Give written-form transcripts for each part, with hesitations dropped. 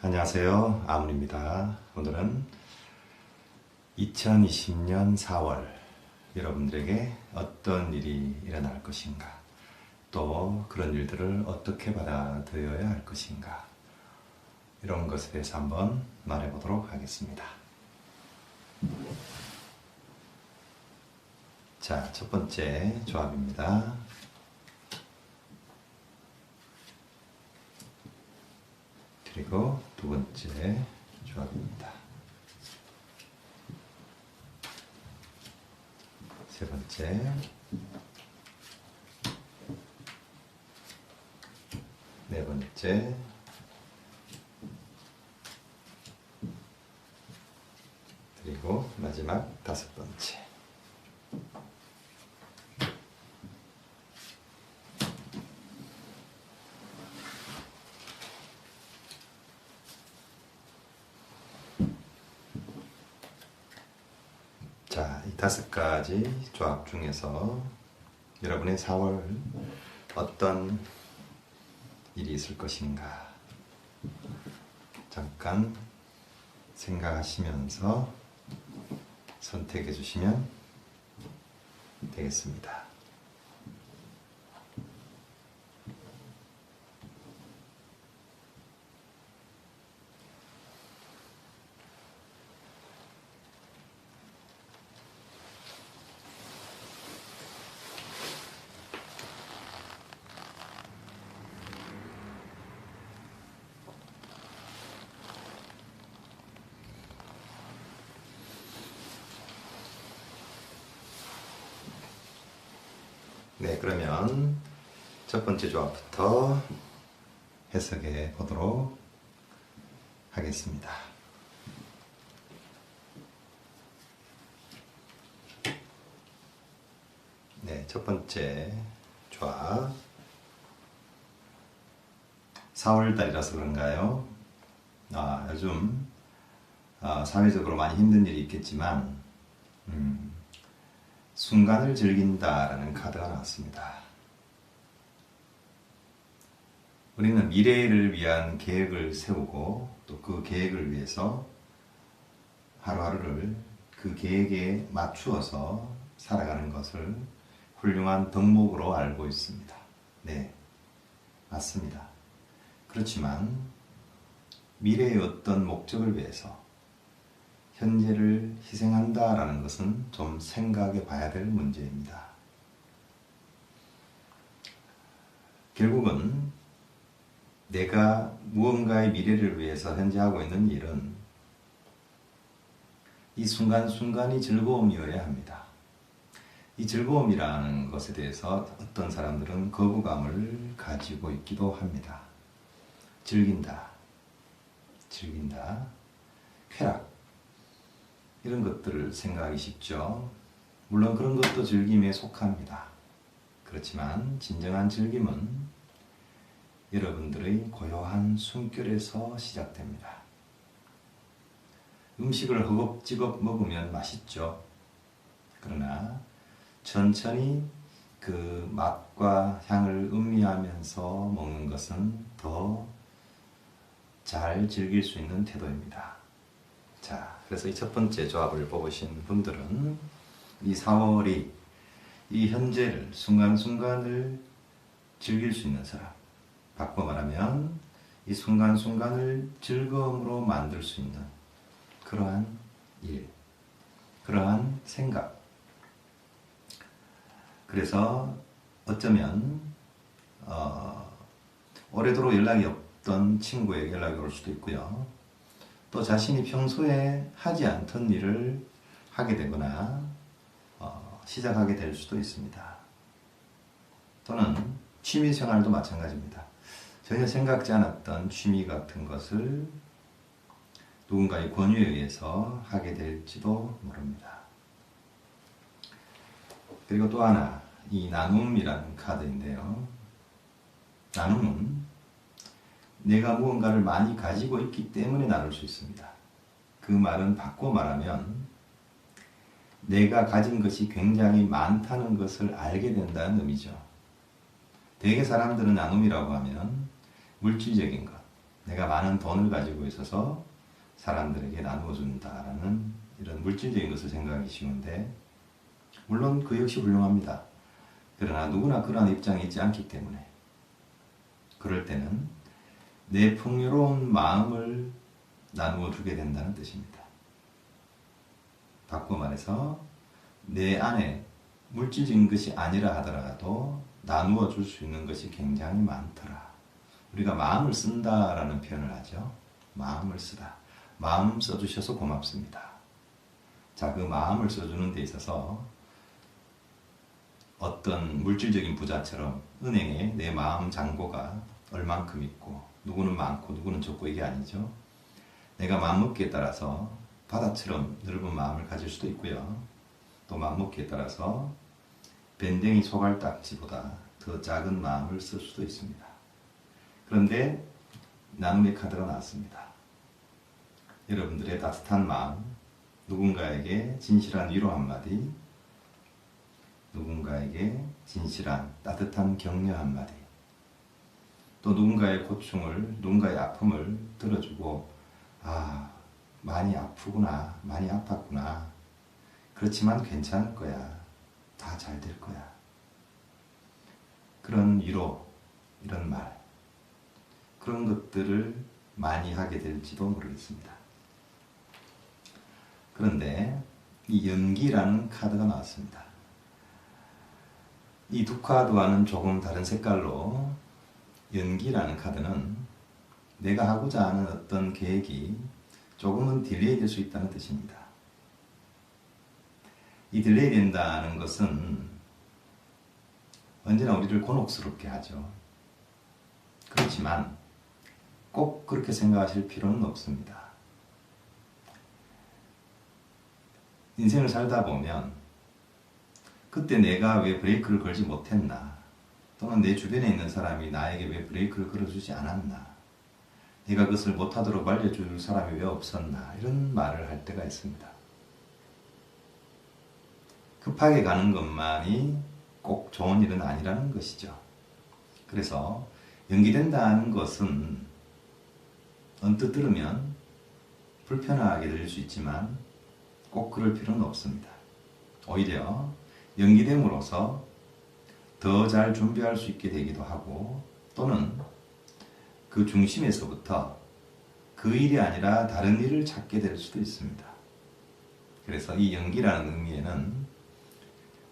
안녕하세요. 아문입니다. 오늘은 2020년 4월 여러분들에게 어떤 일이 일어날 것인가, 또 그런 일들을 어떻게 받아들여야 할 것인가, 이런 것에 대해서 한번 말해보도록 하겠습니다. 자, 첫 번째 조합입니다. 그리고 두 번째 조합입니다. 세 번째, 네 번째, 그리고 마지막 다섯 번째. 자, 이 다섯 가지 조합 중에서 여러분의 4월 어떤 일이 있을 것인가 잠깐 생각하시면서 선택해 주시면 되겠습니다. 네, 그러면 첫 번째 조합부터 해석해 보도록 하겠습니다. 네, 첫 번째 조합. 4월달이라서 그런가요? 요즘 사회적으로 많이 힘든 일이 있겠지만 순간을 즐긴다라는 카드가 나왔습니다. 우리는 미래를 위한 계획을 세우고 또 그 계획을 위해서 하루하루를 그 계획에 맞추어서 살아가는 것을 훌륭한 덕목으로 알고 있습니다. 네, 맞습니다. 그렇지만 미래의 어떤 목적을 위해서 현재를 희생한다라는 것은 좀 생각해 봐야 될 문제입니다. 결국은 내가 무언가의 미래를 위해서 현재 하고 있는 일은 이 순간순간이 즐거움이어야 합니다. 이 즐거움이라는 것에 대해서 어떤 사람들은 거부감을 가지고 있기도 합니다. 즐긴다, 쾌락, 이런 것들을 생각하기 쉽죠. 물론 그런 것도 즐김에 속합니다. 그렇지만 진정한 즐김은 여러분들의 고요한 숨결에서 시작됩니다. 음식을 허겁지겁 먹으면 맛있죠. 그러나 천천히 그 맛과 향을 음미하면서 먹는 것은 더 잘 즐길 수 있는 태도입니다. 자, 그래서 이 첫 번째 조합을 뽑으신 분들은 이 4월이 이 현재를, 순간순간을 즐길 수 있는 사람, 바꿔 말하면 이 순간순간을 즐거움으로 만들 수 있는 그러한 일, 그러한 생각. 그래서 어쩌면 오래도록 연락이 없던 친구에게 연락이 올 수도 있고요. 또 자신이 평소에 하지 않던 일을 하게 되거나 시작하게 될 수도 있습니다. 또는 취미생활도 마찬가지입니다. 전혀 생각지 않았던 취미 같은 것을 누군가의 권유에 의해서 하게 될지도 모릅니다. 그리고 또 하나, 이 나눔이라는 카드인데요. 나눔은 내가 무언가를 많이 가지고 있기 때문에 나눌 수 있습니다. 그 말은 바꿔 말하면 내가 가진 것이 굉장히 많다는 것을 알게 된다는 의미죠. 대개 사람들은 나눔이라고 하면 물질적인 것, 내가 많은 돈을 가지고 있어서 사람들에게 나누어 준다라는 이런 물질적인 것을 생각하기 쉬운데, 물론 그 역시 훌륭합니다. 그러나 누구나 그러한 입장이 있지 않기 때문에 그럴 때는 내 풍요로운 마음을 나누어 주게 된다는 뜻입니다. 바꿔 말해서 내 안에 물질적인 것이 아니라 하더라도 나누어 줄 수 있는 것이 굉장히 많더라. 우리가 마음을 쓴다라는 표현을 하죠. 마음을 쓰다. 마음 써주셔서 고맙습니다. 자, 그 마음을 써주는 데 있어서 어떤 물질적인 부자처럼 은행에 내 마음 잔고가 얼만큼 있고 누구는 많고 누구는 적고 이게 아니죠. 내가 마음먹기에 따라서 바다처럼 넓은 마음을 가질 수도 있고요. 또 마음먹기에 따라서 밴댕이 소갈딱지보다 더 작은 마음을 쓸 수도 있습니다. 그런데 나눔의 카드가 나왔습니다. 여러분들의 따뜻한 마음, 누군가에게 진실한 위로 한마디, 누군가에게 진실한 따뜻한 격려 한마디, 또 누군가의 고충을, 누군가의 아픔을 들어주고, 아, 많이 아프구나, 많이 아팠구나, 그렇지만 괜찮을 거야, 다 잘 될 거야, 그런 위로, 이런 말, 그런 것들을 많이 하게 될지도 모르겠습니다. 그런데 이 연기라는 카드가 나왔습니다. 이 두 카드와는 조금 다른 색깔로, 연기라는 카드는 내가 하고자 하는 어떤 계획이 조금은 딜레이 될 수 있다는 뜻입니다. 이 딜레이 된다는 것은 언제나 우리를 곤혹스럽게 하죠. 그렇지만 꼭 그렇게 생각하실 필요는 없습니다. 인생을 살다 보면 그때 내가 왜 브레이크를 걸지 못했나, 또는 내 주변에 있는 사람이 나에게 왜 브레이크를 걸어주지 않았나, 내가 그것을 못하도록 말려줄 사람이 왜 없었나, 이런 말을 할 때가 있습니다. 급하게 가는 것만이 꼭 좋은 일은 아니라는 것이죠. 그래서 연기된다는 것은 언뜻 들으면 불편하게 들릴 수 있지만 꼭 그럴 필요는 없습니다. 오히려 연기됨으로써 더 잘 준비할 수 있게 되기도 하고, 또는 그 중심에서부터 그 일이 아니라 다른 일을 찾게 될 수도 있습니다. 그래서 이 연기라는 의미에는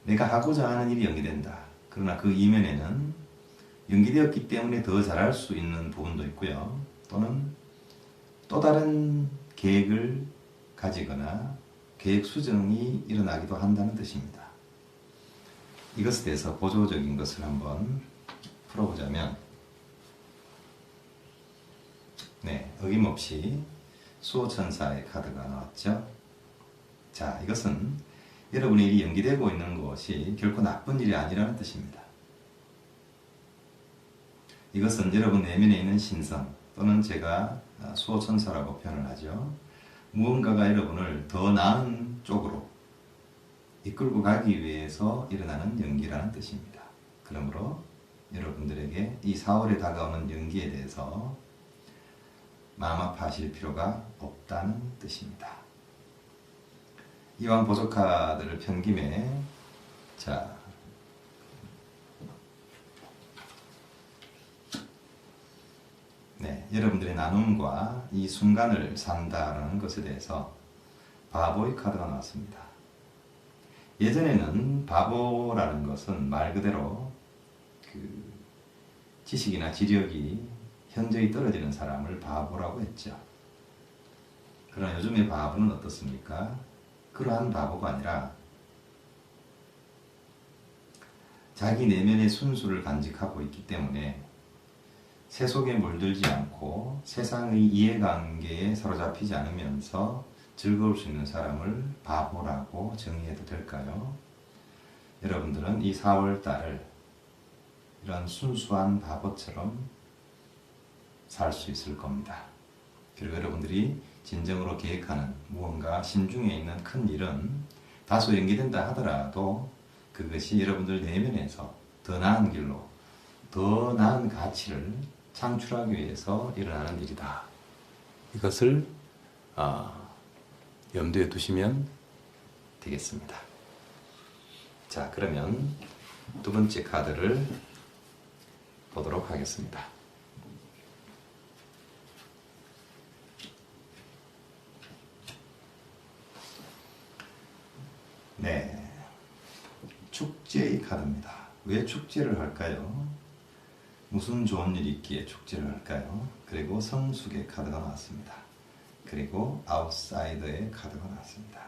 내가 하고자 하는 일이 연기된다. 그러나 그 이면에는 연기되었기 때문에 더 잘할 수 있는 부분도 있고요. 또는 또 다른 계획을 가지거나 계획 수정이 일어나기도 한다는 뜻입니다. 이것에 대해서 보조적인 것을 한번 풀어보자면, 네, 어김없이 수호천사의 카드가 나왔죠. 자, 이것은 여러분의 일이 연기되고 있는 것이 결코 나쁜 일이 아니라는 뜻입니다. 이것은 여러분 내면에 있는 신성, 또는 제가 수호천사라고 표현을 하죠. 무언가가 여러분을 더 나은 쪽으로 이끌고 가기 위해서 일어나는 연기라는 뜻입니다. 그러므로 여러분들에게 이 4월에 다가오는 연기에 대해서 마음 아파하실 필요가 없다는 뜻입니다. 이왕 보조카드를 편 김에, 자, 네, 여러분들의 나눔과 이 순간을 산다라는 것에 대해서 바보의 카드가 나왔습니다. 예전에는 바보라는 것은 말 그대로 그 지식이나 지력이 현저히 떨어지는 사람을 바보라고 했죠. 그러나 요즘의 바보는 어떻습니까? 그러한 바보가 아니라 자기 내면의 순수를 간직하고 있기 때문에 세속에 물들지 않고 세상의 이해관계에 사로잡히지 않으면서 즐거울 수 있는 사람을 바보라고 정의해도 될까요? 여러분들은 이 4월달을 이런 순수한 바보처럼 살 수 있을 겁니다. 그리고 여러분들이 진정으로 계획하는 무언가 심중에 있는 큰 일은 다소 연기된다 하더라도 그것이 여러분들 내면에서 더 나은 길로, 더 나은 가치를 창출하기 위해서 일어나는 일이다. 이것을 염두에 두시면 되겠습니다. 자, 그러면 두 번째 카드를 보도록 하겠습니다. 네, 축제의 카드입니다. 왜 축제를 할까요? 무슨 좋은 일이 있기에 축제를 할까요? 그리고 성숙의 카드가 나왔습니다. 그리고 아웃사이더의 카드가 나왔습니다.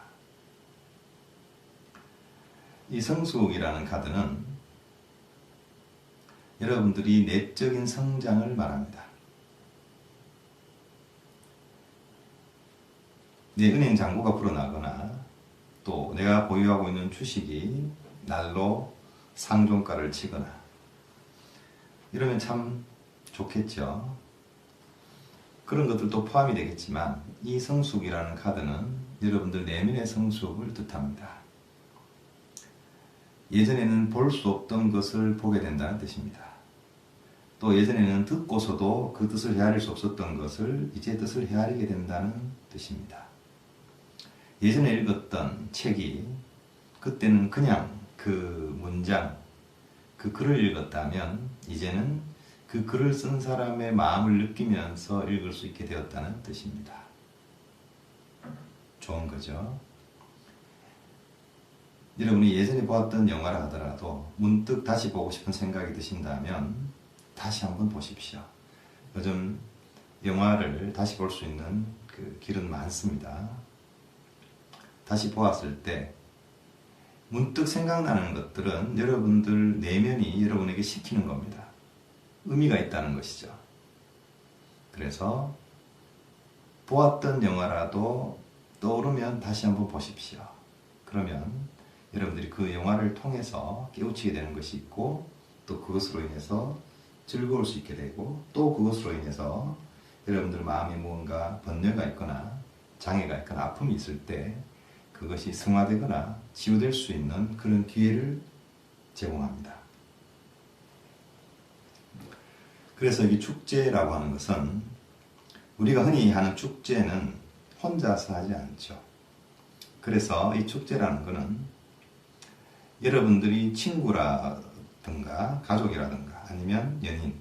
이 성숙이라는 카드는 여러분들이 내적인 성장을 말합니다. 내 은행 잔고가 불어나거나 또 내가 보유하고 있는 주식이 날로 상종가를 치거나 이러면 참 좋겠죠. 그런 것들도 포함이 되겠지만 이 성숙이라는 카드는 여러분들 내면의 성숙을 뜻합니다. 예전에는 볼 수 없던 것을 보게 된다는 뜻입니다. 또 예전에는 듣고서도 그 뜻을 헤아릴 수 없었던 것을 이제 뜻을 헤아리게 된다는 뜻입니다. 예전에 읽었던 책이 그때는 그냥 그 문장, 그 글을 읽었다면 이제는 그 글을 쓴 사람의 마음을 느끼면서 읽을 수 있게 되었다는 뜻입니다. 좋은 거죠. 여러분이 예전에 보았던 영화라 하더라도 문득 다시 보고 싶은 생각이 드신다면 다시 한번 보십시오. 요즘 영화를 다시 볼 수 있는 그 길은 많습니다. 다시 보았을 때 문득 생각나는 것들은 여러분들 내면이 여러분에게 시키는 겁니다. 의미가 있다는 것이죠. 그래서 보았던 영화라도 떠오르면 다시 한번 보십시오. 그러면 여러분들이 그 영화를 통해서 깨우치게 되는 것이 있고 또 그것으로 인해서 즐거울 수 있게 되고 또 그것으로 인해서 여러분들 마음에 무언가 번뇌가 있거나 장애가 있거나 아픔이 있을 때 그것이 승화되거나 치유될 수 있는 그런 기회를 제공합니다. 그래서 이 축제라고 하는 것은 우리가 흔히 하는 축제는 혼자서 하지 않죠. 그래서 이 축제라는 것은 여러분들이 친구라든가 가족이라든가 아니면 연인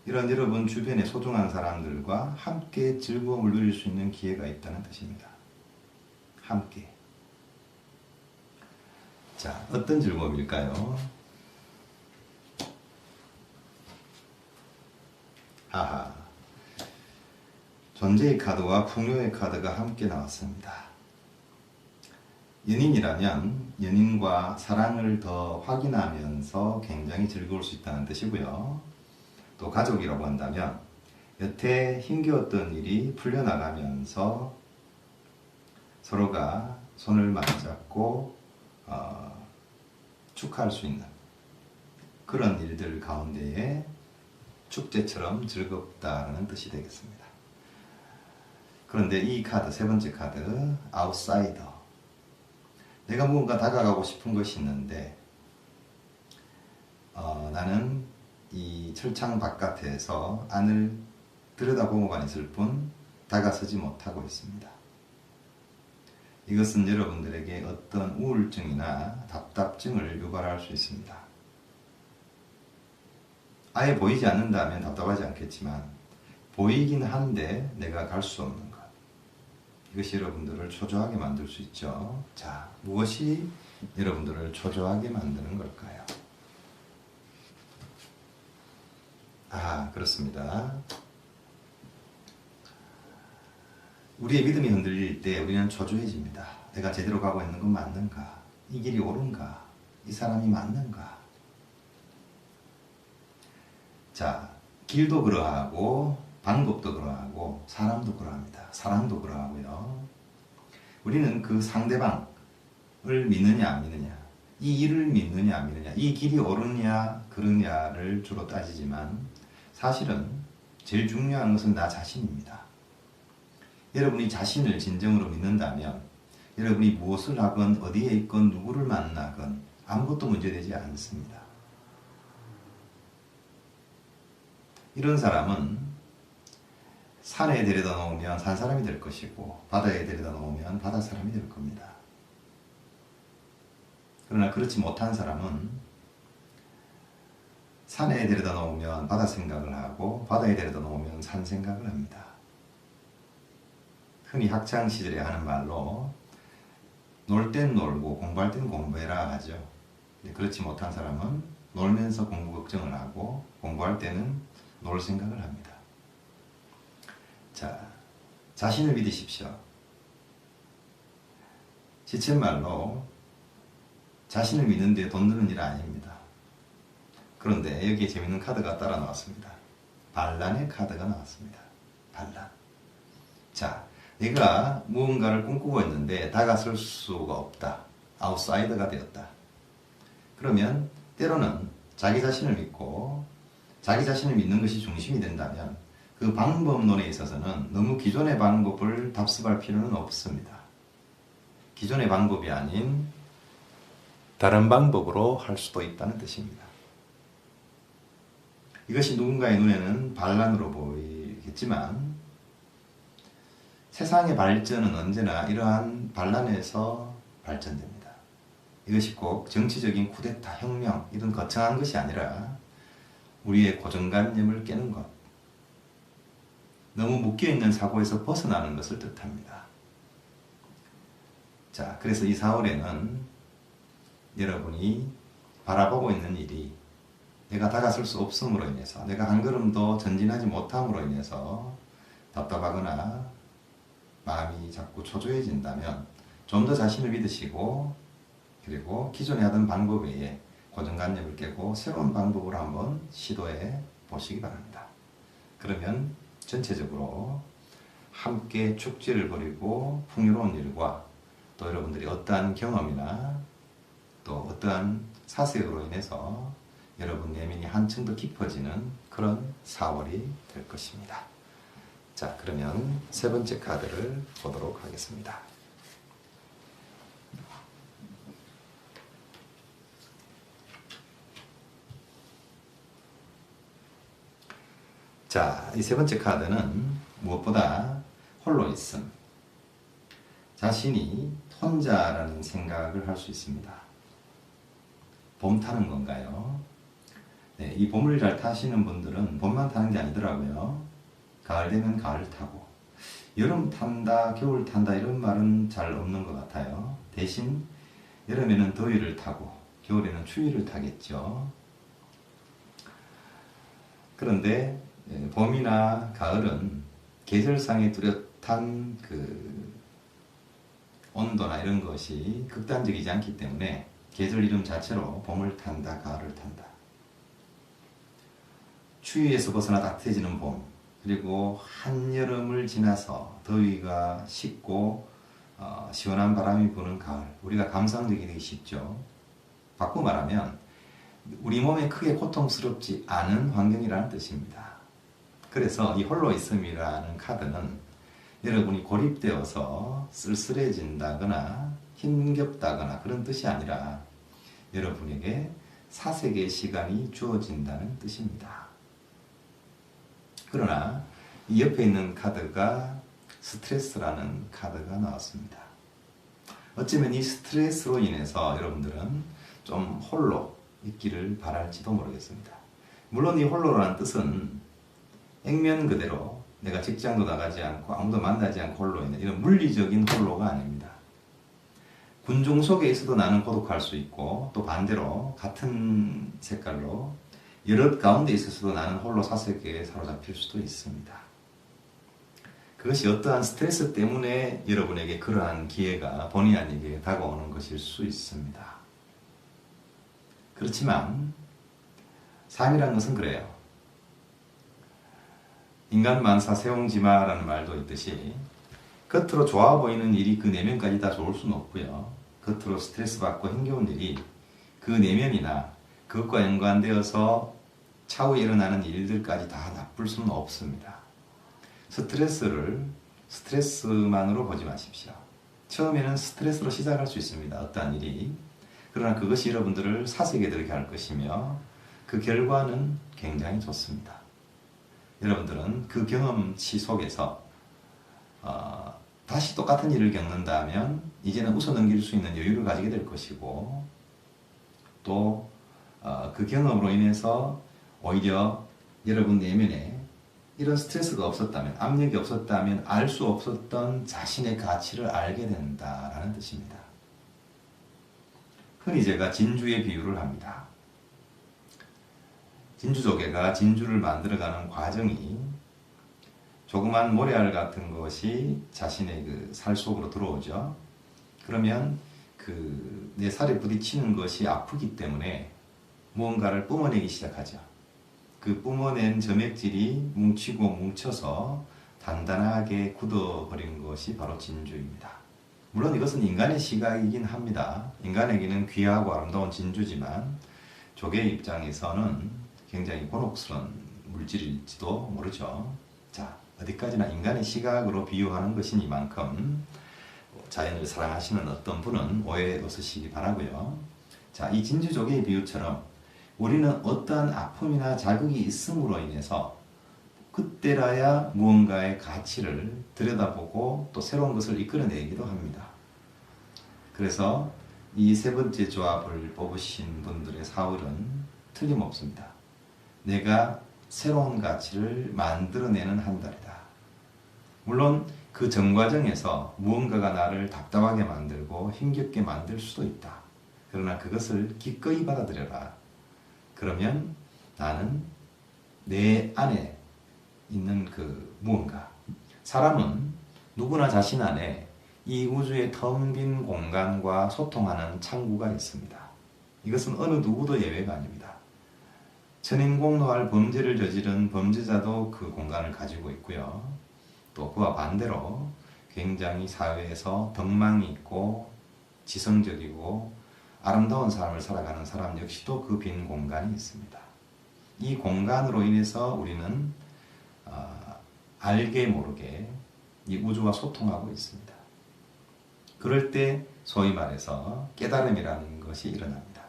이런 여러분 주변의 소중한 사람들과 함께 즐거움을 누릴 수 있는 기회가 있다는 뜻입니다. 함께. 자, 어떤 즐거움일까요? 하하. 존재의 카드와 풍요의 카드가 함께 나왔습니다. 연인이라면 연인과 사랑을 더 확인하면서 굉장히 즐거울 수 있다는 뜻이고요. 또 가족이라고 한다면 여태 힘겨웠던 일이 풀려나가면서 서로가 손을 맞잡고 축하할 수 있는 그런 일들 가운데에 축제처럼 즐겁다는 뜻이 되겠습니다. 그런데 이 카드, 세 번째 카드, 아웃사이더. 내가 무언가 다가가고 싶은 것이 있는데 나는 이 철창 바깥에서 안을 들여다보고만 있을 뿐 다가서지 못하고 있습니다. 이것은 여러분들에게 어떤 우울증이나 답답증을 유발할 수 있습니다. 아예 보이지 않는다면 답답하지 않겠지만 보이긴 한데 내가 갈 수 없는 것. 이것이 여러분들을 초조하게 만들 수 있죠. 자, 무엇이 여러분들을 초조하게 만드는 걸까요? 그렇습니다. 우리의 믿음이 흔들릴 때 우리는 초조해집니다. 내가 제대로 가고 있는 건 맞는가? 이 길이 옳은가? 이 사람이 맞는가? 자, 길도 그러하고 방법도 그러하고 사람도 그러합니다. 사랑도 그러하고요. 우리는 그 상대방을 믿느냐 안 믿느냐, 이 일을 믿느냐 안 믿느냐, 이 길이 옳으냐 그르냐를 주로 따지지만 사실은 제일 중요한 것은 나 자신입니다. 여러분이 자신을 진정으로 믿는다면 여러분이 무엇을 하건 어디에 있건 누구를 만나건 아무것도 문제되지 않습니다. 이런 사람은 산에 데려다 놓으면 산 사람이 될 것이고 바다에 데려다 놓으면 바다 사람이 될 겁니다. 그러나 그렇지 못한 사람은 산에 데려다 놓으면 바다 생각을 하고 바다에 데려다 놓으면 산 생각을 합니다. 흔히 학창시절에 하는 말로 놀 땐 놀고 공부할 땐 공부해라 하죠. 그렇지 못한 사람은 놀면서 공부 걱정을 하고 공부할 때는 놀 생각을 합니다. 자, 자신을 믿으십시오. 지쳇말로 자신을 믿는데 돈 드는 일 아닙니다. 그런데 여기에 재밌는 카드가 따라 나왔습니다. 반란의 카드가 나왔습니다. 반란. 자, 내가 무언가를 꿈꾸고 있는데 다가설 수가 없다. 아웃사이더가 되었다. 그러면 때로는 자기 자신을 믿고 자기 자신을 믿는 것이 중심이 된다면 그 방법론에 있어서는 너무 기존의 방법을 답습할 필요는 없습니다. 기존의 방법이 아닌 다른 방법으로 할 수도 있다는 뜻입니다. 이것이 누군가의 눈에는 반란으로 보이겠지만 세상의 발전은 언제나 이러한 반란에서 발전됩니다. 이것이 꼭 정치적인 쿠데타, 혁명 이런 거창한 것이 아니라 우리의 고정관념을 깨는 것, 너무 묶여있는 사고에서 벗어나는 것을 뜻합니다. 자, 그래서 이 4월에는 여러분이 바라보고 있는 일이 내가 다가설 수 없음으로 인해서 내가 한 걸음도 전진하지 못함으로 인해서 답답하거나 마음이 자꾸 초조해진다면 좀 더 자신을 믿으시고 그리고 기존에 하던 방법 외에 고정관념을 깨고 새로운 방법으로 한번 시도해 보시기 바랍니다. 그러면 전체적으로 함께 축제를 벌이고 풍요로운 일과 또 여러분들이 어떠한 경험이나 또 어떠한 사색으로 인해서 여러분 내면이 한층 더 깊어지는 그런 4월이 될 것입니다. 자, 그러면 세 번째 카드를 보도록 하겠습니다. 자, 이 세 번째 카드는 무엇보다 홀로 있음. 자신이 혼자라는 생각을 할 수 있습니다. 봄 타는 건가요? 네, 이 봄을 잘 타시는 분들은 봄만 타는 게 아니더라고요. 가을 되면 가을 타고 여름 탄다, 겨울 탄다 이런 말은 잘 없는 것 같아요. 대신 여름에는 더위를 타고 겨울에는 추위를 타겠죠. 그런데 봄이나 가을은 계절상의 뚜렷한 그 온도나 이런 것이 극단적이지 않기 때문에 계절 이름 자체로 봄을 탄다, 가을을 탄다. 추위에서 벗어나 따뜻해지는 봄, 그리고 한여름을 지나서 더위가 식고 시원한 바람이 부는 가을, 우리가 감상적이기 쉽죠. 바꿔 말하면 우리 몸에 크게 고통스럽지 않은 환경이라는 뜻입니다. 그래서 이 홀로 있음이라는 카드는 여러분이 고립되어서 쓸쓸해진다거나 힘겹다거나 그런 뜻이 아니라 여러분에게 사색의 시간이 주어진다는 뜻입니다. 그러나 이 옆에 있는 카드가 스트레스라는 카드가 나왔습니다. 어쩌면 이 스트레스로 인해서 여러분들은 좀 홀로 있기를 바랄지도 모르겠습니다. 물론 이 홀로라는 뜻은 액면 그대로 내가 직장도 나가지 않고 아무도 만나지 않고 홀로 있는 이런 물리적인 홀로가 아닙니다. 군중 속에 있어도 나는 고독할 수 있고 또 반대로 같은 색깔로 여럿 가운데 있어서도 나는 홀로 사색에 사로잡힐 수도 있습니다. 그것이 어떠한 스트레스 때문에 여러분에게 그러한 기회가 본의 아니게 다가오는 것일 수 있습니다. 그렇지만 삶이라는 것은 그래요. 인간 만사 세옹지마라는 말도 있듯이 겉으로 좋아 보이는 일이 그 내면까지 다 좋을 수는 없고요. 겉으로 스트레스 받고 힘겨운 일이 그 내면이나 그것과 연관되어서 차후에 일어나는 일들까지 다 나쁠 수는 없습니다. 스트레스를 스트레스만으로 보지 마십시오. 처음에는 스트레스로 시작할 수 있습니다. 어떠한 일이. 그러나 그것이 여러분들을 사색에 들게 할 것이며 그 결과는 굉장히 좋습니다. 여러분들은 그 경험치 속에서 다시 똑같은 일을 겪는다면 이제는 웃어넘길 수 있는 여유를 가지게 될 것이고, 또 그 경험으로 인해서 오히려 여러분 내면에 이런 스트레스가 없었다면, 압력이 없었다면 알 수 없었던 자신의 가치를 알게 된다라는 뜻입니다. 흔히 제가 진주의 비유를 합니다. 진주조개가 진주를 만들어가는 과정이, 조그만 모래알 같은 것이 자신의 그 살 속으로 들어오죠. 그러면 내 살에 부딪히는 것이 아프기 때문에 무언가를 뿜어내기 시작하죠. 그 뿜어낸 점액질이 뭉치고 뭉쳐서 단단하게 굳어버린 것이 바로 진주입니다. 물론 이것은 인간의 시각이긴 합니다. 인간에게는 귀하고 아름다운 진주지만 조개의 입장에서는 굉장히 곤혹스러운 물질일지도 모르죠. 자, 어디까지나 인간의 시각으로 비유하는 것이니만큼 자연을 사랑하시는 어떤 분은 오해 없으시기 바라고요. 자, 이 진주조개의 비유처럼 우리는 어떠한 아픔이나 자극이 있음으로 인해서 그때라야 무언가의 가치를 들여다보고 또 새로운 것을 이끌어내기도 합니다. 그래서 이 세 번째 조합을 뽑으신 분들의 4월은 틀림없습니다. 내가 새로운 가치를 만들어내는 한 달이다. 물론 그 전과정에서 무언가가 나를 답답하게 만들고 힘겹게 만들 수도 있다. 그러나 그것을 기꺼이 받아들여라. 그러면 나는 내 안에 있는 그 무언가, 사람은 누구나 자신 안에 이 우주의 텅 빈 공간과 소통하는 창구가 있습니다. 이것은 어느 누구도 예외가 아닙니다. 천인공노할 범죄를 저지른 범죄자도 그 공간을 가지고 있고요. 또 그와 반대로 굉장히 사회에서 덕망이 있고 지성적이고 아름다운 삶을 살아가는 사람 역시도 그 빈 공간이 있습니다. 이 공간으로 인해서 우리는 알게 모르게 이 우주와 소통하고 있습니다. 그럴 때 소위 말해서 깨달음이라는 것이 일어납니다.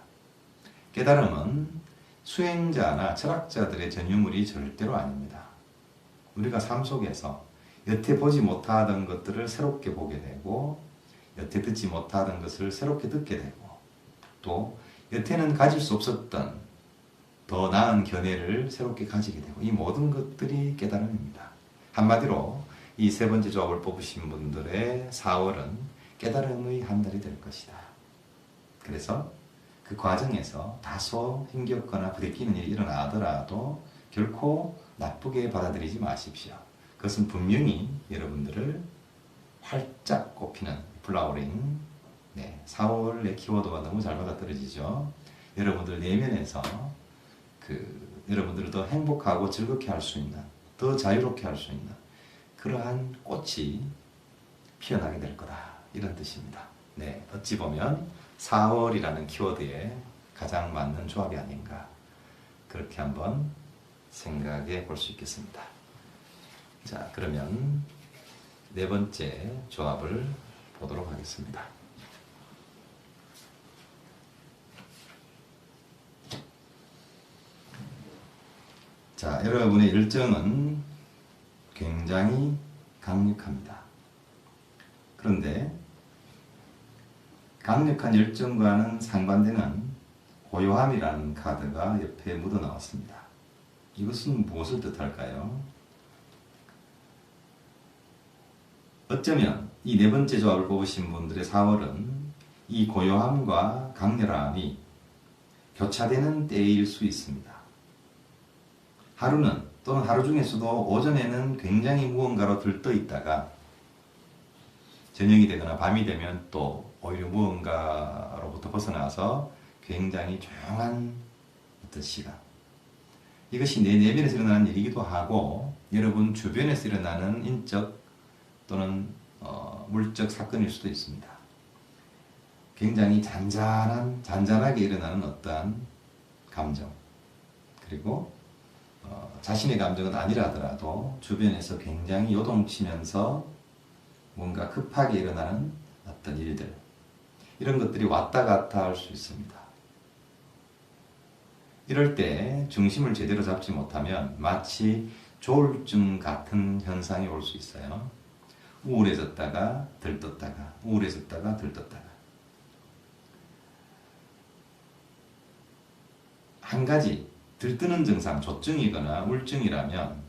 깨달음은 수행자나 철학자들의 전유물이 절대로 아닙니다. 우리가 삶 속에서 여태 보지 못하던 것들을 새롭게 보게 되고, 여태 듣지 못하던 것을 새롭게 듣게 되고, 또 여태는 가질 수 없었던 더 나은 견해를 새롭게 가지게 되고, 이 모든 것들이 깨달음입니다. 한마디로 이 세 번째 조합을 뽑으신 분들의 4월은 깨달음의 한 달이 될 것이다. 그래서 그 과정에서 다소 힘겹거나 부대끼는 일이 일어나더라도 결코 나쁘게 받아들이지 마십시오. 그것은 분명히 여러분들을 활짝 꽃피는 플라워링, 4월의 키워드가 너무 잘 받아들여지죠. 여러분들 내면에서 여러분들을 더 행복하고 즐겁게 할 수 있는, 더 자유롭게 할 수 있는 그러한 꽃이 피어나게 될 거다, 이런 뜻입니다. 어찌 보면 4월이라는 키워드에 가장 맞는 조합이 아닌가, 그렇게 한번 생각해 볼 수 있겠습니다. 자, 그러면 네 번째 조합을 보도록 하겠습니다. 자, 여러분의 열정은 굉장히 강력합니다. 그런데 강력한 열정과는 상반되는 고요함이라는 카드가 옆에 묻어 나왔습니다. 이것은 무엇을 뜻할까요? 어쩌면 이 네 번째 조합을 뽑으신 분들의 4월은 이 고요함과 강렬함이 교차되는 때일 수 있습니다. 하루는, 또는 하루 중에서도 오전에는 굉장히 무언가로 들떠 있다가 저녁이 되거나 밤이 되면 또 오히려 무언가로부터 벗어나서 굉장히 조용한 어떤 시간, 이것이 내 내면에서 일어나는 일이기도 하고 여러분 주변에서 일어나는 인적 또는 물적 사건일 수도 있습니다. 굉장히 잔잔하게 일어나는 어떠한 감정, 그리고 자신의 감정은 아니라 하더라도 주변에서 굉장히 요동치면서 뭔가 급하게 일어나는 어떤 일들, 이런 것들이 왔다 갔다 할 수 있습니다. 이럴 때 중심을 제대로 잡지 못하면 마치 조울증 같은 현상이 올 수 있어요. 우울해졌다가 들떴다가 우울해졌다가 들떴다가. 한 가지 들뜨는 증상, 조증이거나 우울증이라면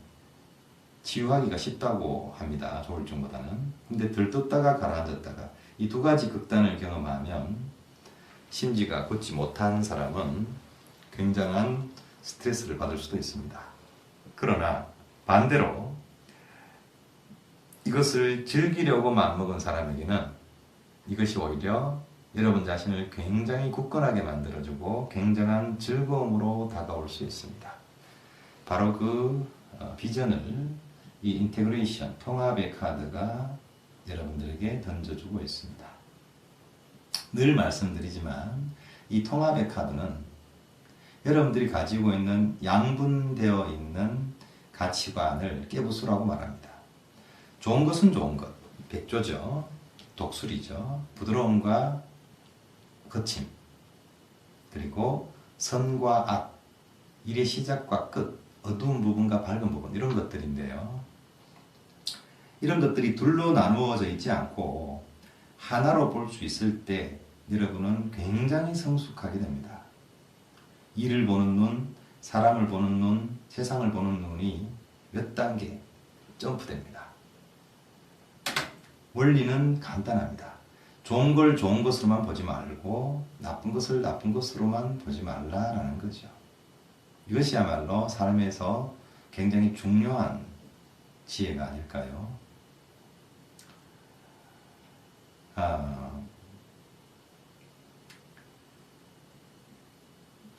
치유하기가 쉽다고 합니다. 조울증보다는. 근데 들떴다가 가라앉았다가 이 두 가지 극단을 경험하면 심지가 굳지 못한 사람은 굉장한 스트레스를 받을 수도 있습니다. 그러나 반대로 이것을 즐기려고 마음먹은 사람에게는 이것이 오히려 여러분 자신을 굉장히 굳건하게 만들어주고 굉장한 즐거움으로 다가올 수 있습니다. 바로 그 비전을 이 인테그레이션, 통합의 카드가 여러분들에게 던져주고 있습니다. 늘 말씀드리지만 이 통합의 카드는 여러분들이 가지고 있는 양분되어 있는 가치관을 깨부수라고 말합니다. 좋은 것은 좋은 것, 백조죠. 독수리죠. 부드러움과 거침, 그리고 선과 악, 일의 시작과 끝, 어두운 부분과 밝은 부분, 이런 것들인데요. 이런 것들이 둘로 나누어져 있지 않고 하나로 볼 수 있을 때 여러분은 굉장히 성숙하게 됩니다. 일을 보는 눈, 사람을 보는 눈, 세상을 보는 눈이 몇 단계 점프됩니다. 원리는 간단합니다. 좋은 걸 좋은 것으로만 보지 말고 나쁜 것을 나쁜 것으로만 보지 말라라는 거죠. 이것이야말로 삶에서 굉장히 중요한 지혜가 아닐까요?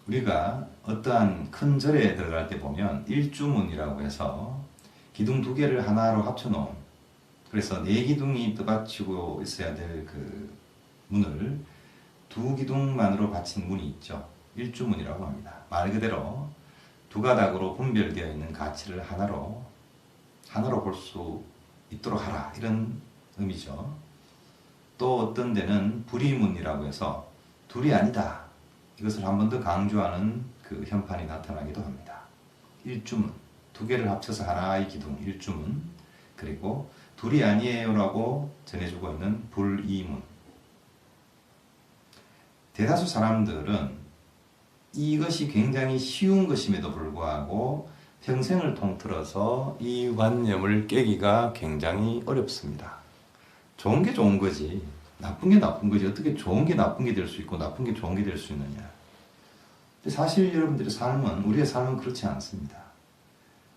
우리가 어떠한 큰 절에 들어갈 때 보면 일주문이라고 해서 기둥 두 개를 하나로 합쳐놓은, 그래서 네 기둥이 떠받치고 있어야 될 그 문을 두 기둥만으로 받친 문이 있죠. 일주문이라고 합니다. 말 그대로 두 가닥으로 분별되어 있는 가치를 하나로 볼 수 있도록 하라, 이런 의미죠. 또 어떤 데는 불이문이라고 해서 둘이 아니다, 이것을 한 번 더 강조하는 그 현판이 나타나기도 합니다. 일주문, 두 개를 합쳐서 하나의 기둥, 일주문, 그리고 둘이 아니에요 라고 전해주고 있는 불이문. 대다수 사람들은 이것이 굉장히 쉬운 것임에도 불구하고 평생을 통틀어서 이 관념을 깨기가 굉장히 어렵습니다. 좋은 게 좋은 거지, 나쁜 게 나쁜 거지, 어떻게 좋은 게 나쁜 게 될 수 있고 나쁜 게 좋은 게 될 수 있느냐. 근데 사실 여러분들의 삶은, 우리의 삶은 그렇지 않습니다.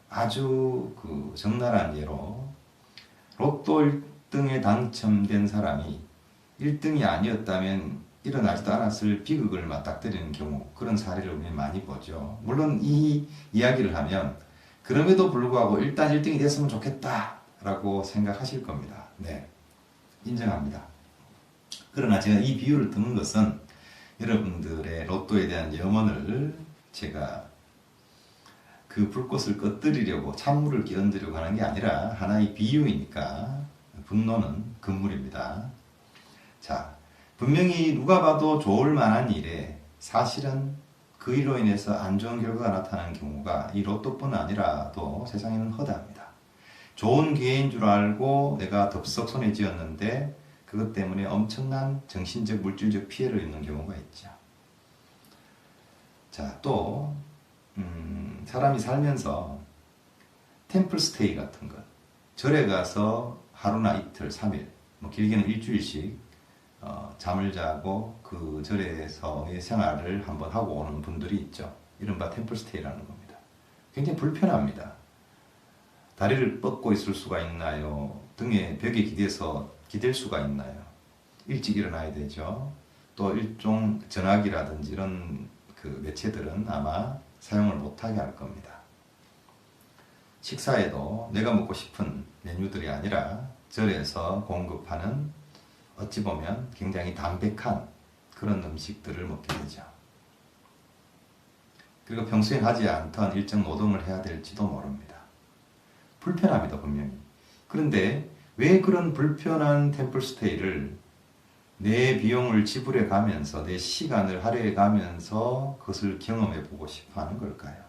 아주 그 적나라한 예로 로또 1등에 당첨된 사람이 1등이 아니었다면 일어나지도 않았을 비극을 맞닥뜨리는 경우, 그런 사례를 우리는 많이 보죠. 물론 이 이야기를 하면 그럼에도 불구하고 일단 1등이 됐으면 좋겠다 라고 생각하실 겁니다. 네, 인정합니다. 그러나 제가 이 비유를 드는 것은 여러분들의 로또에 대한 염원을 제가 그 불꽃을 꺼뜨리려고, 찬물을 끼얹으려고 하는 게 아니라 하나의 비유이니까 분노는 금물입니다. 자, 분명히 누가 봐도 좋을 만한 일에 사실은 그 일로 인해서 안 좋은 결과가 나타나는 경우가 이 로또뿐 아니라도 세상에는 허다합니다. 좋은 기회인 줄 알고 내가 덥석 손에 쥐었는데 그것 때문에 엄청난 정신적, 물질적 피해를 입는 경우가 있죠. 자, 또 사람이 살면서 템플 스테이 같은 것, 절에 가서 하루나 이틀, 3일, 뭐 길게는 일주일씩 잠을 자고 그 절에서의 생활을 한번 하고 오는 분들이 있죠. 이른바 템플 스테이라는 겁니다. 굉장히 불편합니다. 다리를 뻗고 있을 수가 있나요? 등에 벽에 기댈 수가 있나요? 일찍 일어나야 되죠. 또 일종 전화기라든지 이런 그 매체들은 아마 사용을 못하게 할 겁니다. 식사에도 내가 먹고 싶은 메뉴들이 아니라 절에서 공급하는, 어찌 보면 굉장히 담백한 그런 음식들을 먹게 되죠. 그리고 평소에 하지 않던 일정 노동을 해야 될지도 모릅니다. 불편합니다, 분명히. 그런데 왜 그런 불편한 템플 스테이를 내 비용을 지불해 가면서, 내 시간을 할애해 가면서 그것을 경험해 보고 싶어 하는 걸까요?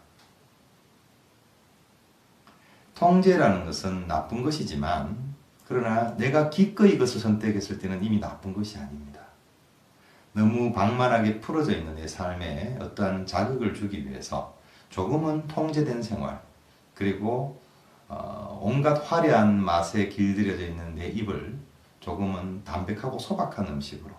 통제라는 것은 나쁜 것이지만 그러나 내가 기꺼이 그것을 선택했을 때는 이미 나쁜 것이 아닙니다. 너무 방만하게 풀어져 있는 내 삶에 어떠한 자극을 주기 위해서 조금은 통제된 생활, 그리고 온갖 화려한 맛에 길들여져 있는 내 입을 조금은 담백하고 소박한 음식으로,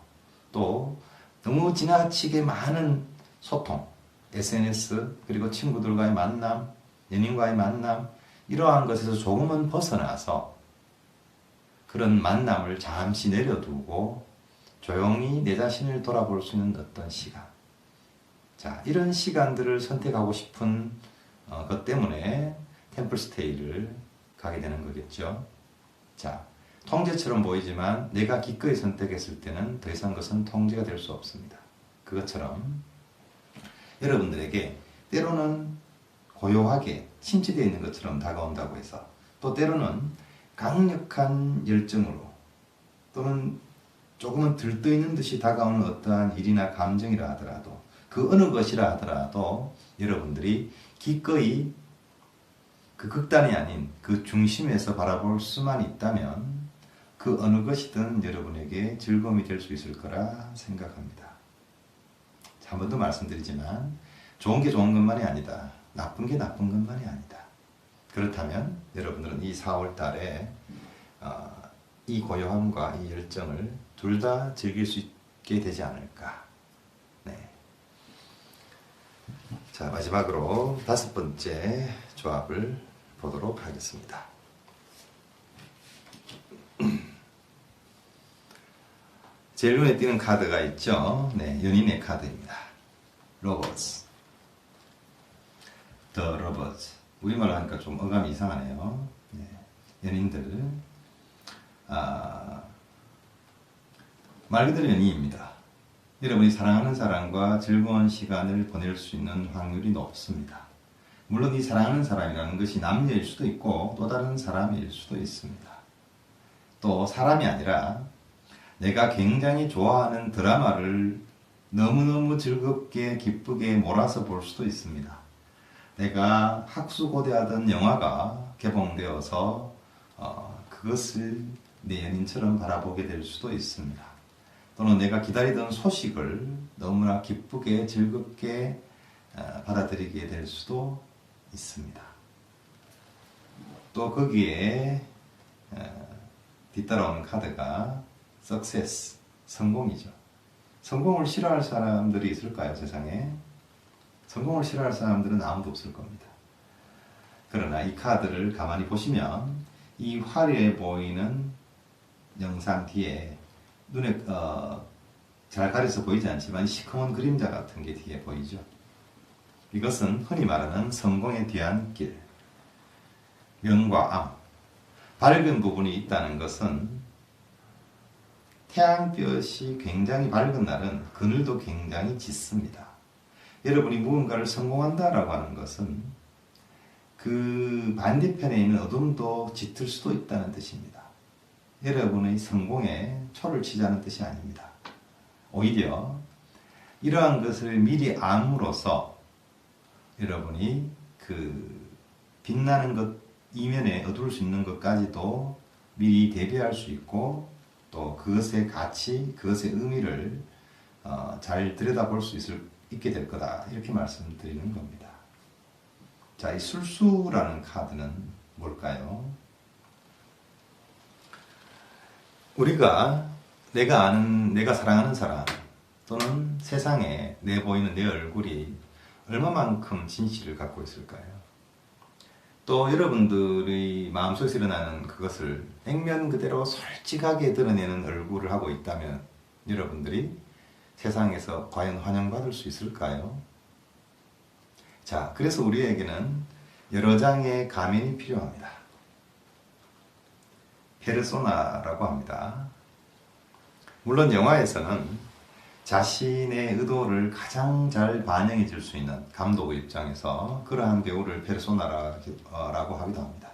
또 너무 지나치게 많은 소통, SNS, 그리고 친구들과의 만남, 연인과의 만남, 이러한 것에서 조금은 벗어나서 그런 만남을 잠시 내려두고 조용히 내 자신을 돌아볼 수 있는 어떤 시간. 자, 이런 시간들을 선택하고 싶은 것 때문에 템플스테이를 가게 되는 거겠죠. 자, 통제처럼 보이지만 내가 기꺼이 선택했을 때는 더 이상 그것은 통제가 될 수 없습니다. 그것처럼 여러분들에게 때로는 고요하게 침체되어 있는 것처럼 다가온다고 해서, 또 때로는 강력한 열정으로 또는 조금은 들떠있는 듯이 다가오는 어떠한 일이나 감정이라 하더라도, 그 어느 것이라 하더라도 여러분들이 기꺼이 그 극단이 아닌 그 중심에서 바라볼 수만 있다면 그 어느 것이든 여러분에게 즐거움이 될 수 있을 거라 생각합니다. 한 번 더 말씀드리지만 좋은 게 좋은 것만이 아니다. 나쁜 게 나쁜 것만이 아니다. 그렇다면 여러분들은 이 4월 달에 이 고요함과 이 열정을 둘 다 즐길 수 있게 되지 않을까. 네. 자, 마지막으로 5번째 조합을 보도록 하겠습니다. 제일 눈에 띄는 카드가 있죠. 네, 연인의 카드입니다. 러버즈. The 러버즈. 우리말로 하니까 좀 어감이 이상하네요. 네, 연인들. 말 그대로 연인입니다. 여러분이 사랑하는 사람과 즐거운 시간을 보낼 수 있는 확률이 높습니다. 물론 이 사랑하는 사람이라는 것이 남녀일 수도 있고 또 다른 사람일 수도 있습니다. 또 사람이 아니라 내가 굉장히 좋아하는 드라마를 너무너무 즐겁게 기쁘게 몰아서 볼 수도 있습니다. 내가 학수고대하던 영화가 개봉되어서 그것을 내 연인처럼 바라보게 될 수도 있습니다. 또는 내가 기다리던 소식을 너무나 기쁘게 즐겁게 받아들이게 될 수도 있습니다. 또 거기에 뒤따라오는 카드가 success, 성공이죠. 성공을 싫어할 사람들이 있을까요, 세상에? 성공을 싫어할 사람들은 아무도 없을 겁니다. 그러나 이 카드를 가만히 보시면 이 화려해 보이는 영상 뒤에 눈에 잘 가려서 보이지 않지만 시커먼 그림자 같은 게 뒤에 보이죠. 이것은 흔히 말하는 성공의 뒤안길, 명과 암, 밝은 부분이 있다는 것은 태양볕이 굉장히 밝은 날은 그늘도 굉장히 짙습니다. 여러분이 무언가를 성공한다라고 하는 것은 그 반대편에 있는 어둠도 짙을 수도 있다는 뜻입니다. 여러분의 성공에 초를 치자는 뜻이 아닙니다. 오히려 이러한 것을 미리 암으로써 여러분이 그 빛나는 것 이면에 어두울 수 있는 것까지도 미리 대비할 수 있고, 또 그것의 가치, 그것의 의미를 잘 들여다볼 수 있게 될 거다, 이렇게 말씀드리는 겁니다. 자, 이 술수라는 카드는 뭘까요? 우리가 내가 사랑하는 사람 또는 세상에 내보이는 내 얼굴이 얼마만큼 진실을 갖고 있을까요? 또 여러분들의 마음속에서 일어나는 그것을 액면 그대로 솔직하게 드러내는 얼굴을 하고 있다면 여러분들이 세상에서 과연 환영받을 수 있을까요? 자, 그래서 우리에게는 여러 장의 가면이 필요합니다. 페르소나라고 합니다. 물론 영화에서는 자신의 의도를 가장 잘 반영해 줄 수 있는 감독의 입장에서 그러한 배우를 페르소나라고 하기도 합니다.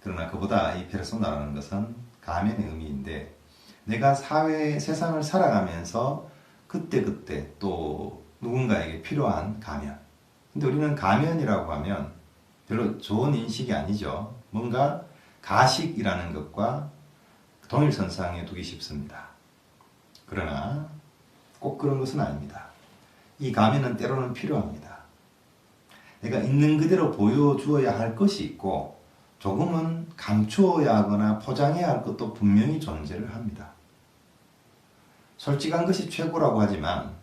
그러나 그보다 이 페르소나라는 것은 가면의 의미인데, 내가 세상을 살아가면서 그때그때 또 누군가에게 필요한 가면. 근데 우리는 가면이라고 하면 별로 좋은 인식이 아니죠. 뭔가 가식이라는 것과 동일선상에 두기 쉽습니다. 그러나 꼭 그런 것은 아닙니다. 이 가면은 때로는 필요합니다. 내가 있는 그대로 보여주어야 할 것이 있고 조금은 감추어야 하거나 포장해야 할 것도 분명히 존재를 합니다. 솔직한 것이 최고라고 하지만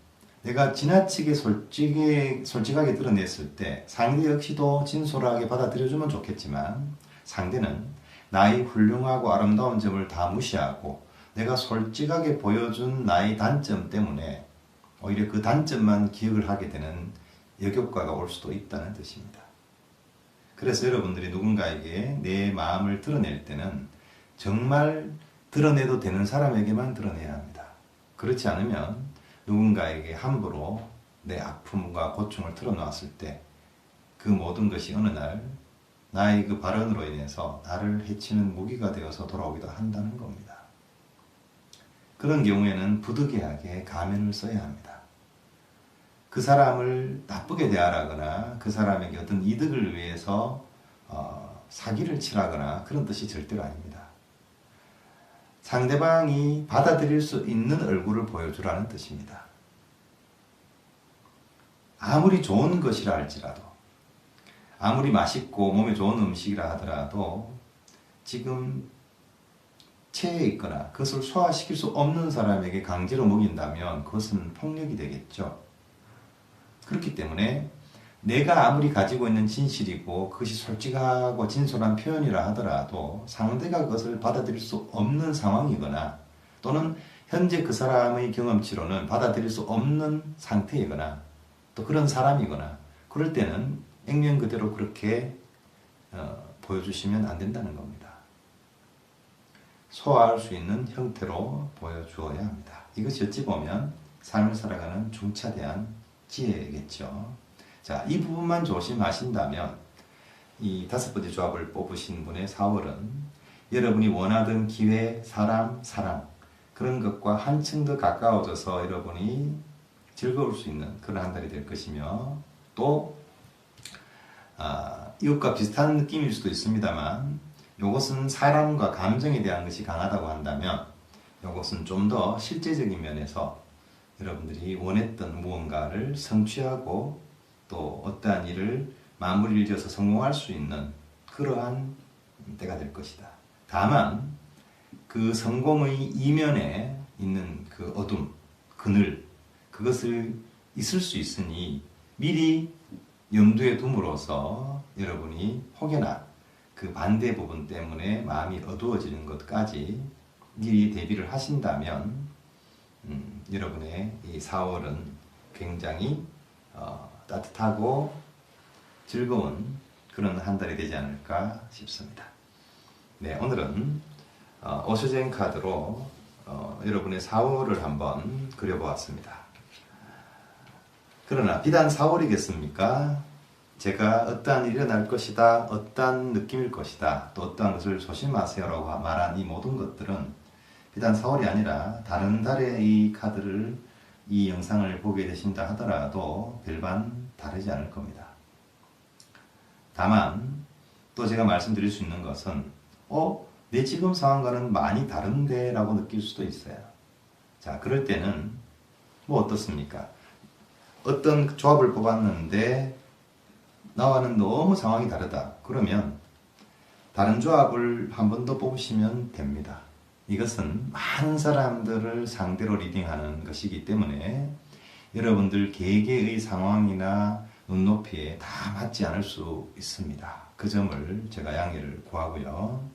내가 지나치게 솔직하게 드러냈을 때 상대 역시도 진솔하게 받아들여주면 좋겠지만 상대는 나의 훌륭하고 아름다운 점을 다 무시하고 내가 솔직하게 보여준 나의 단점 때문에 오히려 그 단점만 기억을 하게 되는 역효과가 올 수도 있다는 뜻입니다. 그래서 여러분들이 누군가에게 내 마음을 드러낼 때는 정말 드러내도 되는 사람에게만 드러내야 합니다. 그렇지 않으면 누군가에게 함부로 내 아픔과 고충을 털어놓았을 때 그 모든 것이 어느 날 나의 그 발언으로 인해서 나를 해치는 무기가 되어서 돌아오기도 한다는 겁니다. 그런 경우에는 부득이하게 가면을 써야 합니다. 그 사람을 나쁘게 대하거나 그 사람에게 어떤 이득을 위해서 사기를 치라거나 그런 뜻이 절대로 아닙니다. 상대방이 받아들일 수 있는 얼굴을 보여주라는 뜻입니다. 아무리 좋은 것이라 할지라도 아무리 맛있고 몸에 좋은 음식이라 하더라도 지금 체해 있거나 그것을 소화시킬 수 없는 사람에게 강제로 먹인다면 그것은 폭력이 되겠죠. 그렇기 때문에 내가 아무리 가지고 있는 진실이고 그것이 솔직하고 진솔한 표현이라 하더라도 상대가 그것을 받아들일 수 없는 상황이거나 또는 현재 그 사람의 경험치로는 받아들일 수 없는 상태이거나 또 그런 사람이거나 그럴 때는 액면 그대로 그렇게 보여주시면 안 된다는 겁니다. 소화할 수 있는 형태로 보여주어야 합니다. 이것이 어찌 보면 삶을 살아가는 중차대한 지혜겠죠. 자, 이 부분만 조심하신다면 이 5번째 조합을 뽑으신 분의 4월은 여러분이 원하던 기회, 사람, 사랑 그런 것과 한층 더 가까워져서 여러분이 즐거울 수 있는 그런 한 달이 될 것이며 또 이것과 비슷한 느낌일 수도 있습니다만 이것은 사람과 감정에 대한 것이 강하다고 한다면 이것은 좀 더 실제적인 면에서 여러분들이 원했던 무언가를 성취하고 또 어떠한 일을 마무리를 지어서 성공할 수 있는 그러한 때가 될 것이다. 다만 그 성공의 이면에 있는 그 어둠, 그늘 그것을 있을 수 있으니 미리 염두에 둠으로써 여러분이 혹여나 그 반대 부분 때문에 마음이 어두워지는 것까지 미리 대비를 하신다면 여러분의 이 4월은 굉장히 따뜻하고 즐거운 그런 한 달이 되지 않을까 싶습니다. 네, 오늘은 오쇼젠 카드로 여러분의 4월을 한번 그려보았습니다. 그러나 비단 4월이겠습니까? 제가 어떠한 일이 일어날 것이다, 어떠한 느낌일 것이다, 또 어떠한 것을 조심하세요라고 말한 이 모든 것들은 비단 4월이 아니라 다른 달의 이 카드를 이 영상을 보게 되신다 하더라도 별반 다르지 않을 겁니다. 다만 또 제가 말씀드릴 수 있는 것은 내 지금 상황과는 많이 다른데 라고 느낄 수도 있어요. 자, 그럴 때는 뭐 어떻습니까? 어떤 조합을 뽑았는데 나와는 너무 상황이 다르다. 그러면 다른 조합을 한 번 더 뽑으시면 됩니다. 이것은 많은 사람들을 상대로 리딩하는 것이기 때문에 여러분들 개개의 상황이나 눈높이에 다 맞지 않을 수 있습니다. 그 점을 제가 양해를 구하고요.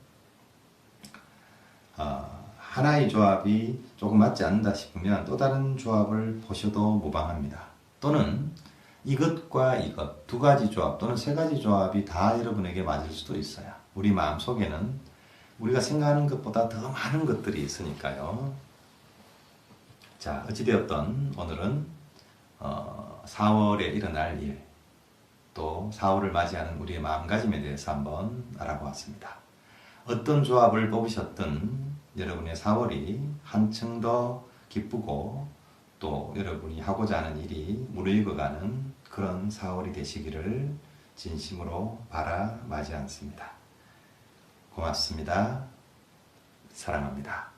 하나의 조합이 조금 맞지 않는다 싶으면 또 다른 조합을 보셔도 무방합니다. 또는 이것과 이것 두 가지 조합 또는 세 가지 조합이 다 여러분에게 맞을 수도 있어요. 우리 마음속에는 우리가 생각하는 것보다 더 많은 것들이 있으니까요. 자, 어찌되었든 오늘은 4월에 일어날 일, 또 4월을 맞이하는 우리의 마음가짐에 대해서 한번 알아보았습니다. 어떤 조합을 뽑으셨든 여러분의 4월이 한층 더 기쁘고 또 여러분이 하고자 하는 일이 무르익어가는 그런 4월이 되시기를 진심으로 바라마지 않습니다. 고맙습니다. 사랑합니다.